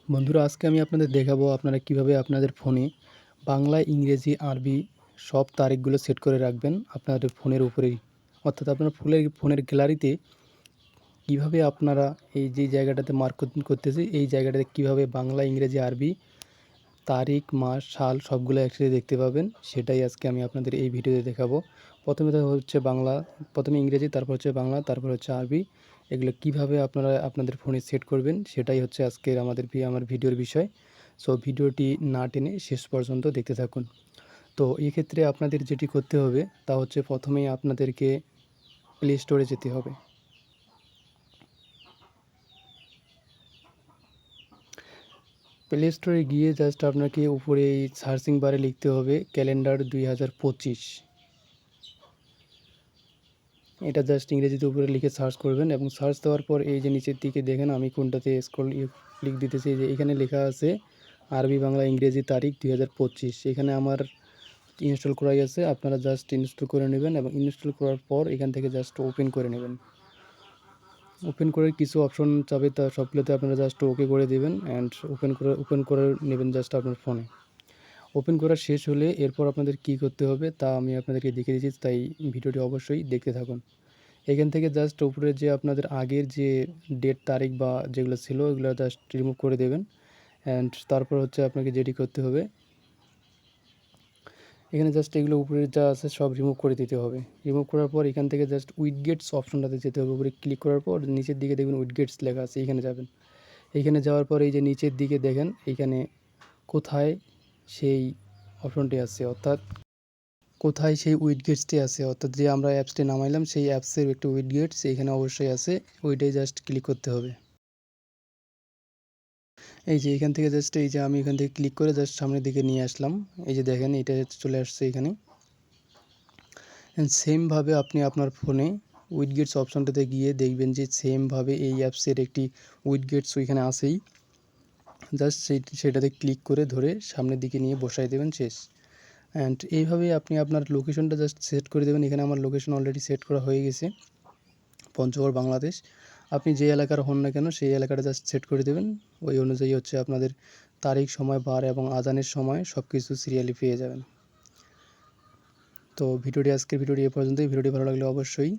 বন্ধুরা, আজকে আমি আপনাদের দেখাবো আপনারা কিভাবে আপনাদের ফোনে বাংলা, ইংরেজি, আরবি সব তারিখগুলো সেট করে রাখবেন আপনাদের ফোনের উপরেই। অর্থাৎ আপনার ফোনের গ্যালারিতে কিভাবে আপনারা এই যে জায়গাটাতে মার্ক করতেছি এই জায়গাটাতে কিভাবে বাংলা, ইংরেজি, আরবি তারিখ, মাস, সাল সবগুলো একসাথে দেখতে পাবেন, সেটাই আজকে আমি আপনাদের এই ভিডিওতে দেখাবো। প্রথমে তো হচ্ছে বাংলা, প্রথমে ইংরেজি, তারপর হচ্ছে বাংলা, তারপর হচ্ছে আরবি। এগুলো কিভাবে আপনারা আপনাদের ফোনে সেট করবেন সেটাই হচ্ছে আজকের আমার ভিডিওর বিষয়। সো ভিডিওটি না টেনে শেষ পর্যন্ত দেখতে থাকুন। তো এক্ষেত্রে আপনাদের যেটি করতে হবে তা হচ্ছে প্রথমেই আপনাদেরকে প্লে স্টোরে যেতে হবে। প্লে স্টোরে গিয়ে জাস্ট আপনাকে উপরে এই সার্চিং বারে লিখতে হবে ক্যালেন্ডার 2025। এটা জাস্ট ইংরেজিতে উপরে লিখে সার্চ করবেন এবং সার্চ দেওয়ার পর এই যে নিচের দিকে দেখেন আমি কোনটাতে ক্লিক দিতেছি, যে এখানে লেখা আছে আরবি, বাংলা, ইংরেজি, তারিখ 2025। এখানে আমার ইনস্টল করাই আছে, আপনারা জাস্ট ইনস্টল করে নেবেন এবং ইনস্টল করার পর এখান থেকে জাস্ট ওপেন করে নেবেন। ওপেন করে কিছু অপশন চাবে, তা সবগুলোতে আপনারা জাস্ট ওকে করে দেবেন অ্যান্ড ওপেন করে নেবেন জাস্ট আপনার ফোনে। ওপেন করা শেষ হলে এরপর আপনাদের কি করতে হবে তা আমি আপনাদেরকে দেখিয়ে দিচ্ছি, তাই ভিডিওটি অবশ্যই দেখতে থাকুন। এখান থেকে জাস্ট উপরে যে আপনাদের আগের যে ডেট, তারিখ বা যেগুলো ছিল ওগুলো জাস্ট রিমুভ করে দেবেন। অ্যান্ড তারপর হচ্ছে আপনাকে যেটি করতে হবে, এখানে জাস্ট এগুলো উপরে যা আছে সব রিমুভ করে দিতে হবে। রিমুভ করার পর এখান থেকে জাস্ট উইডগেটস অপশনটাতে যেতে হবে। উপরে ক্লিক করার পর নিচের দিকে দেখবেন উইডগেটস লেখা আছে, এইখানে যাবেন। এইখানে যাওয়ার পর এই যে নিচের দিকে দেখেন এইখানে কোথায় সেই অপশনটি আছে, অর্থাৎ কোথায় সেই উইডগেটসটি আছে, অর্থাৎ যে আমরা অ্যাপসটি নামাইলাম সেই অ্যাপসের একটি উইডগেটস এখানে অবশ্যই আছে, ওইটাই জাস্ট ক্লিক করতে হবে। এই যে এখান থেকে জাস্ট এই যে আমি এখান থেকে ক্লিক করে জাস্ট সামনের দিকে নিয়ে আসলাম। এই যে দেখেন এটা চলে আসছে এখানে। সেমভাবে আপনি আপনার ফোনে উইডগেটস অপশনটাতে গিয়ে দেখবেন যে সেমভাবে এই অ্যাপসের একটি উইডগেটস ওইখানে আসেই, জাস্ট সেটাতে ক্লিক করে ধরে সামনের দিকে নিয়ে বসাই দেবেন, শেষ। অ্যান্ড এইভাবে আপনি আপনার লোকেশনটা জাস্ট সেট করে দেবেন। এখানে আমার লোকেশন অলরেডি সেট করা হয়ে গেছে, পঞ্চগড়, বাংলাদেশ। আপনি যে এলাকার হন না কেন সেই এলাকাটা জাস্ট সেট করে দেবেন। ওই অনুযায়ী হচ্ছে আপনাদের তারিখ, সময়, বার এবং আজানের সময় সব কিছু সিরিয়ালি পেয়ে যাবেন। তো আজকের ভিডিওটি এ পর্যন্তই। ভিডিওটি ভালো লাগলে অবশ্যই